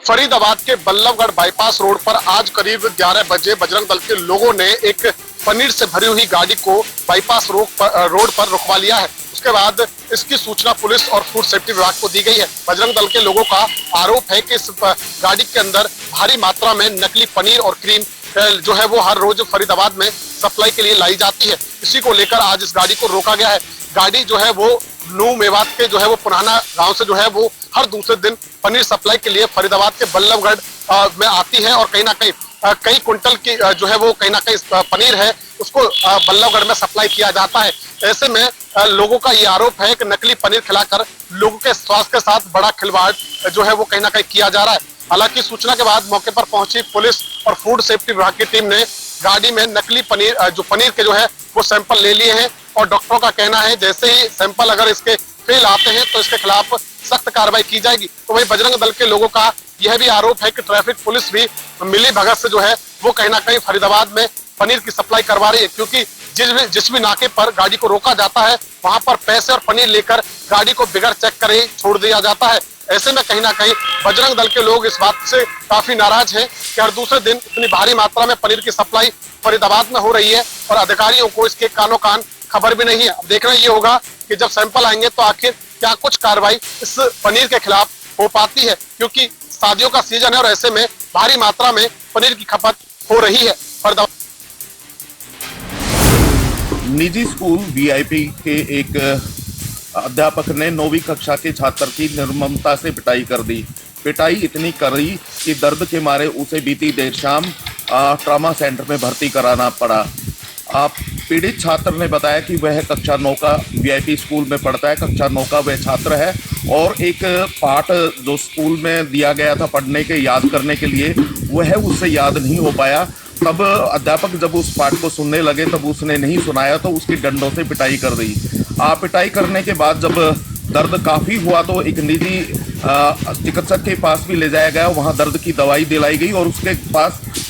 फरीदाबाद के Ballabhgarh bypass road पर आज करीब 11 बजे बजरंग दल के लोगों ने एक पनीर से भरी हुई गाड़ी को बाईपास रोड पर रुकवा लिया है। उसके बाद इसकी सूचना पुलिस और फूड सेफ्टी विभाग को दी गई है। बजरंग दल के लोगों का आरोप है कि इस गाड़ी के अंदर भारी मात्रा में नकली पनीर और क्रीम जो है वो हर रोज फरीदाबाद में सप्लाई के लिए लाई जाती है। इसी को लेकर आज इस गाड़ी को रोका गया है। गाड़ी जो है वो न्यू मेवात के जो है वो पुराना गांव से जो है वो हर दूसरे दिन पनीर सप्लाई के लिए फरीदाबाद के बल्लभगढ़ में आती है और कहीं ना कहीं कई कुंटल की जो है वो कहीं ना कहीं पनीर है उसको बल्लभगढ़ में सप्लाई किया जाता है। ऐसे में लोगों का ये आरोप है कि नकली पनीर खिलाकर लोगों के स्वास्थ्य के साथ बड़ा खिलवाड़ जो है वो कहीं ना कहीं किया जा रहा है। हालांकि सूचना के बाद मौके पर पहुंची पुलिस और फूड सेफ्टी विभाग की टीम ने गाड़ी में नकली पनीर के जो है वो सैंपल ले लिए हैं और डॉक्टरों का कहना है जैसे ही सैंपल अगर इसके फेल आते हैं तो इसके खिलाफ सख्त कार्रवाई की जाएगी। तो वही बजरंग दल के लोगों का यह भी आरोप है कि ट्रैफिक पुलिस भी मिली भगत से जो है वो कहीं ना कहीं फरीदाबाद में पनीर की सप्लाई करवा रही है, क्योंकि जिस भी नाके पर गाड़ी को रोका जाता है वहां पर पैसे और पनीर लेकर गाड़ी को बिगड़ चेक करे छोड़ दिया जाता है। ऐसे में कहीं ना कहीं बजरंग दल के लोग इस बात से काफी नाराज हैं कि हर दूसरे दिन इतनी भारी मात्रा में पनीर की सप्लाई फरीदाबाद में हो रही है और अधिकारियों को इसके कानो कान खबर भी नहीं है। अब देखना ये होगा कि जब सैंपल आएंगे तो आखिर क्या कुछ कार्रवाई इस पनीर के खिलाफ हो पाती है, क्योंकि शादियों का सीजन है और ऐसे में भारी मात्रा में पनीर की खपत हो रही है। निजी स्कूल वीआईपी के एक अध्यापक ने 9वीं कक्षा के छात्र की निर्ममता से पिटाई कर दी। पिटाई इतनी करी कि दर्द के मारे उसे बीती देर शाम ट्रॉमा सेंटर में भर्ती कराना पड़ा। पीड़ित छात्र ने बताया कि वह कक्षा 9 का वीआईपी स्कूल में पढ़ता है। कक्षा 9 का वह छात्र है और एक पाठ जो स्कूल में दिया गया था पढ़ने के याद करने के लिए वह उससे याद नहीं हो पाया। तब अध्यापक जब उस पाठ को सुनने लगे तब उसने नहीं सुनाया तो उसकी डंडों से पिटाई कर दी। पिटाई करने के बाद जब दर्द काफ़ी हुआ तो एक निजी चिकित्सक के पास भी ले जाया गया। वहाँ दर्द की दवाई दिलाई गई और उसके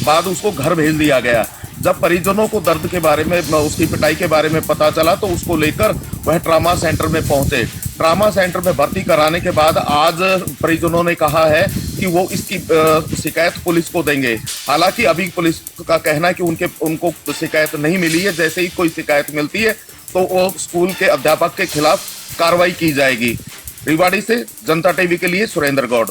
बाद उसको घर भेज दिया गया। जब परिजनों को दर्द के बारे में उसकी पिटाई के बारे में पता चला तो उसको लेकर वह ट्रॉमा सेंटर में पहुंचे। ट्रॉमा सेंटर में भर्ती कराने के बाद आज परिजनों ने कहा है कि वो इसकी शिकायत पुलिस को देंगे। हालांकि अभी पुलिस का कहना है कि उनको शिकायत नहीं मिली है। जैसे ही कोई शिकायत मिलती है तो वो स्कूल के अध्यापक के खिलाफ कार्रवाई की जाएगी। रेवाड़ी से जनता टीवी के लिए सुरेंद्र गौड़।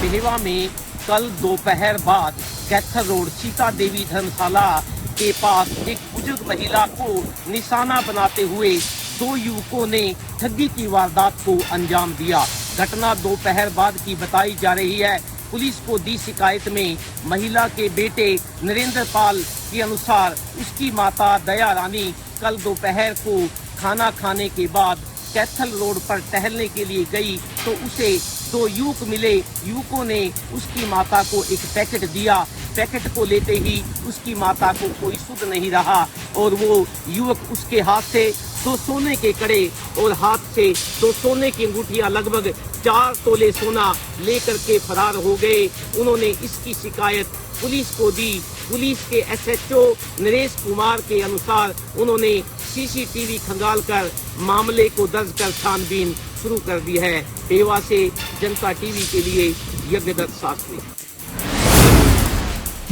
बिहेवा में कल दोपहर बाद कैथल रोड सीता देवी धर्मशाला के पास एक बुजुर्ग महिला को निशाना बनाते हुए 2 युवकों ने ठगी की वारदात को अंजाम दिया। घटना दोपहर बाद की बताई जा रही है। पुलिस को दी शिकायत में महिला के बेटे नरेंद्र पाल के अनुसार उसकी माता दया रानी कल दोपहर को खाना खाने के बाद कैथल रोड पर टहलने के लिए गई तो उसे 2 युवक मिले। युवकों ने उसकी माता को एक पैकेट दिया। पैकेट को लेते ही उसकी माता को कोई सुध नहीं रहा और वो युवक उसके हाथ से 2 सोने के कड़े और हाथ से 2 सोने की अंगूठियां लगभग 4 तोले सोना लेकर के फरार हो गए। उन्होंने इसकी शिकायत पुलिस को दी। पुलिस के एसएचओ नरेश कुमार के अनुसार उन्होंने सीसीटीवी खंगालकर मामले को दर्ज कर छानबीन शुरू कर दी है। पेवा से जनता टीवी के लिए यज्ञदत्त शास्त्री।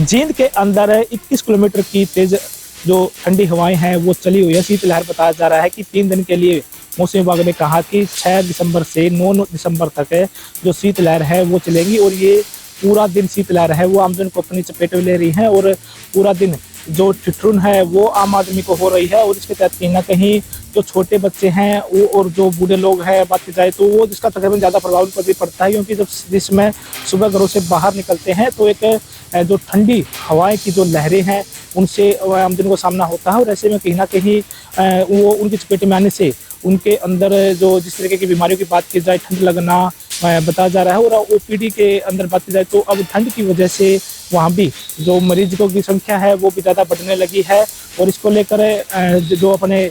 जींद के अंदर 21 किलोमीटर की तेज जो ठंडी हवाएं हैं वो चली हुई है। शीतलहर बताया जा रहा है कि 3 दिन के लिए मौसम विभाग ने कहा कि 6 दिसंबर से 9 दिसंबर तक जो शीतलहर है वो चलेगी और ये पूरा दिन शीतलहर है वो आमजन को अपनी चपेट में ले रही है और पूरा दिन जो ठिठुरन है वो आम आदमी को हो रही है। और इसके तहत कहीं ना कहीं जो छोटे बच्चे हैं वो और जो बूढ़े लोग हैं बात की जाए तो वो जिसका तकरीबन ज़्यादा प्रभाव पर भी पड़ता है, क्योंकि जब जिसमें सुबह घरों से बाहर निकलते हैं तो एक जो ठंडी हवाएं की जो लहरें हैं उनसे आमजन को सामना होता है। और ऐसे में कहीं ना कहीं वो उनकी चपेट में आने से उनके अंदर जो जिस तरीके की बीमारियों की बात की जाए ठंड लगना बताया जा रहा है। और ओपीडी के अंदर बात की जाए तो अब ठंड की वजह से वहाँ भी जो मरीजों की संख्या है वो भी ज़्यादा बढ़ने लगी है। और इसको लेकर जो अपने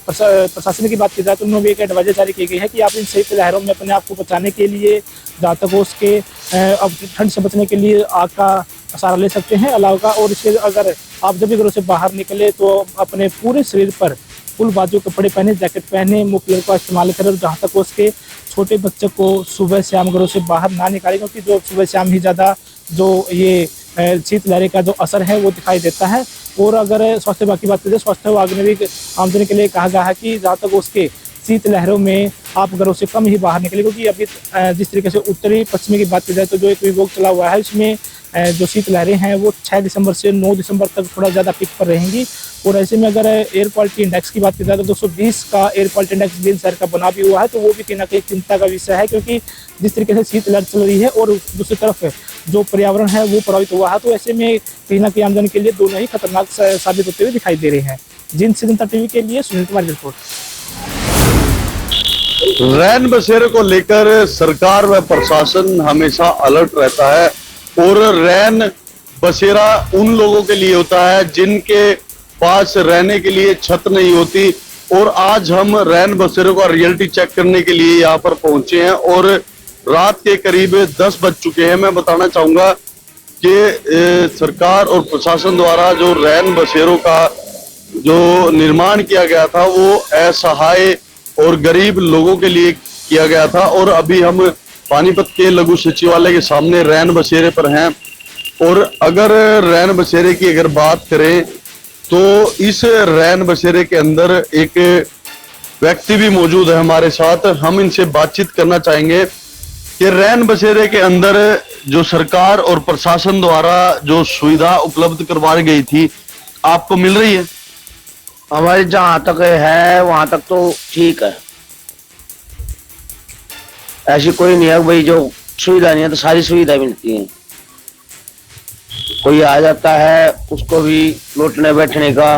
प्रशासन की बात की जाए तो उन्होंने एक एडवाइजर जारी की गई है कि आप इन शीतलहरों में अपने आप को बचाने के लिए जहाँ तक हो उसके अब ठंड से बचने के लिए आग का सहारा ले सकते हैं अलाव का। और इसके अगर आप जब भी घरों से बाहर निकले तो अपने पूरे शरीर पर फुल बाजू कपड़े पहने, जैकेट पहने, मुफलर का इस्तेमाल करें और जहाँ तक हो उसके छोटे बच्चे को सुबह शाम घरों से बाहर ना निकालें, क्योंकि जो सुबह शाम ही ज़्यादा जो ये शीतलहर का जो असर है वो दिखाई देता है। और अगर स्वास्थ्य विभाग की बात करें, स्वास्थ्य विभाग ने भी आम जनता के लिए कहा गया है कि जहाँ तक उसके शीतलहरों में आप घरों से कम ही बाहर निकले, क्योंकि अभी जिस तरीके से उत्तरी पश्चिमी की बात की जाए तो जो एक विभोग चला हुआ है इसमें जो शीतलहरें हैं वो 6 दिसंबर से 9 दिसंबर तक थोड़ा ज़्यादा पीक पर रहेंगी। और ऐसे में अगर एयर क्वालिटी इंडेक्स की बात की जाए तो 220 का एयर क्वालिटी इंडेक्स भी शहर का बना भी हुआ है, तो वो भी कहीं ना कहीं चिंता का विषय है, क्योंकि जिस तरीके से शीतलहर चल रही है और दूसरी तरफ जो पर्यावरण है वो प्रभावित हुआ है, तो ऐसे में कहीं ना कहीं आमजन के लिए दोनों ही खतरनाक साबित होते हुए दिखाई दे रहे हैं। जिन से जनता टीवी के लिए सुनील कुमार की रिपोर्ट। रैन बसेरे को लेकर सरकार व प्रशासन हमेशा अलर्ट रहता है और रैन बसेरा उन लोगों के लिए होता है जिनके पास रहने के लिए छत नहीं होती। और आज हम रैन बसेरों का रियलिटी चेक करने के लिए यहाँ पर पहुंचे हैं और रात के करीब 10 बज चुके हैं। मैं बताना चाहूंगा कि सरकार और प्रशासन द्वारा जो रैन बसेरों का जो निर्माण किया गया था वो असहाय और गरीब लोगों के लिए किया गया था। और अभी हम पानीपत के लघु सचिवालय के सामने रैन बसेरे पर हैं। और अगर रैन बसेरे की अगर बात करें तो इस रैन बसेरे के अंदर एक व्यक्ति भी मौजूद है हमारे साथ। हम इनसे बातचीत करना चाहेंगे कि रैन बसेरे के अंदर जो सरकार और प्रशासन द्वारा जो सुविधा उपलब्ध करवाई गई थी आपको मिल रही है? हमारे जहाँ तक है वहां तक तो ठीक है, ऐसी कोई नहीं है भाई जो सुविधा नहीं है, तो सारी सुविधा मिलती है। कोई आ जाता है उसको भी लौटने बैठने का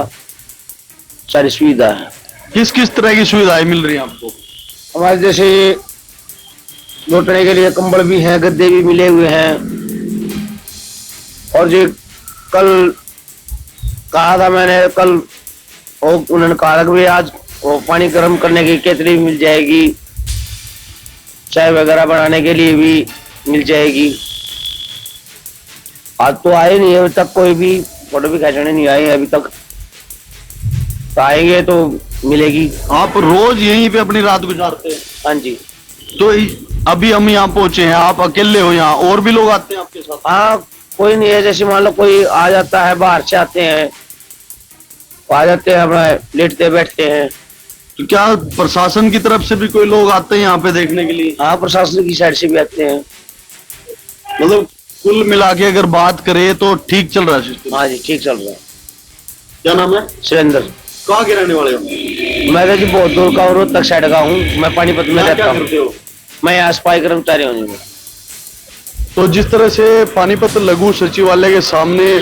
सारी सुविधा है। किस किस तरह की सुविधाएं मिल रही हैं आपको? हमारे जैसे लौटने के लिए कंबल भी हैं, गद्दे भी मिले हुए हैं। और जो कल कहा था मैंने, कल उन्होंने कहा कि भाई आज वो पानी गर्म करने की केतली भी मिल जाएगी, चाय वगैरह बनाने के लिए भी मिल जाएगी। आज तो आए नहीं अभी तक, कोई भी फोटो भी खींचने नहीं आए अभी तक, तो आएंगे तो मिलेगी। आप रोज यहीं पे अपनी रात गुजारते हैं? हाँ जी। तो अभी हम यहाँ पहुंचे हैं, आप अकेले हो यहाँ, और भी लोग आते हैं आपके साथ? हाँ, कोई नहीं है, जैसे मान लो कोई आ जाता है, बाहर से आते हैं, आ जाते हैं, अपना लेटते बैठते हैं। तो क्या प्रशासन की तरफ से भी कोई लोग आते हैं यहाँ पे देखने के लिए? हाँ, प्रशासन की साइड से भी आते हैं। मतलब कुल मिला के अगर बात करें तो ठीक चल रहा है सिस्टम? हाँ जी, ठीक चल रहा है। क्या नाम है? सुरेंद्र। कहाँ के रहने वाले हो? मैं जी बहुत दूर का और तक साइड का हूँ, मैं पानीपत में रहता हूँ। मैं यहाँ सफाई कर्मचारी हूँ। तो जिस तरह से पानीपत लघु सचिवालय के सामने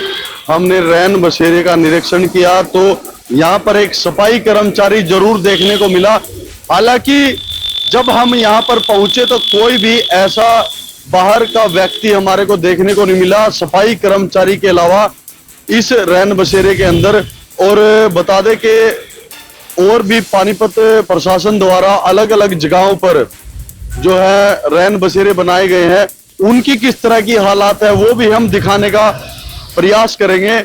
हमने रैन बसेरे का निरीक्षण किया तो यहाँ पर एक सफाई कर्मचारी जरूर देखने को मिला। हालांकि जब हम यहाँ पर पहुंचे तो कोई भी ऐसा बाहर का व्यक्ति हमारे को देखने को नहीं मिला सफाई कर्मचारी के अलावा इस रैन बसेरे के अंदर। और बता दें कि और भी पानीपत प्रशासन द्वारा अलग अलग जगहों पर जो है रैन बसेरे बनाए गए हैं, उनकी किस तरह की हालात है वो भी हम दिखाने का प्रयास करेंगे।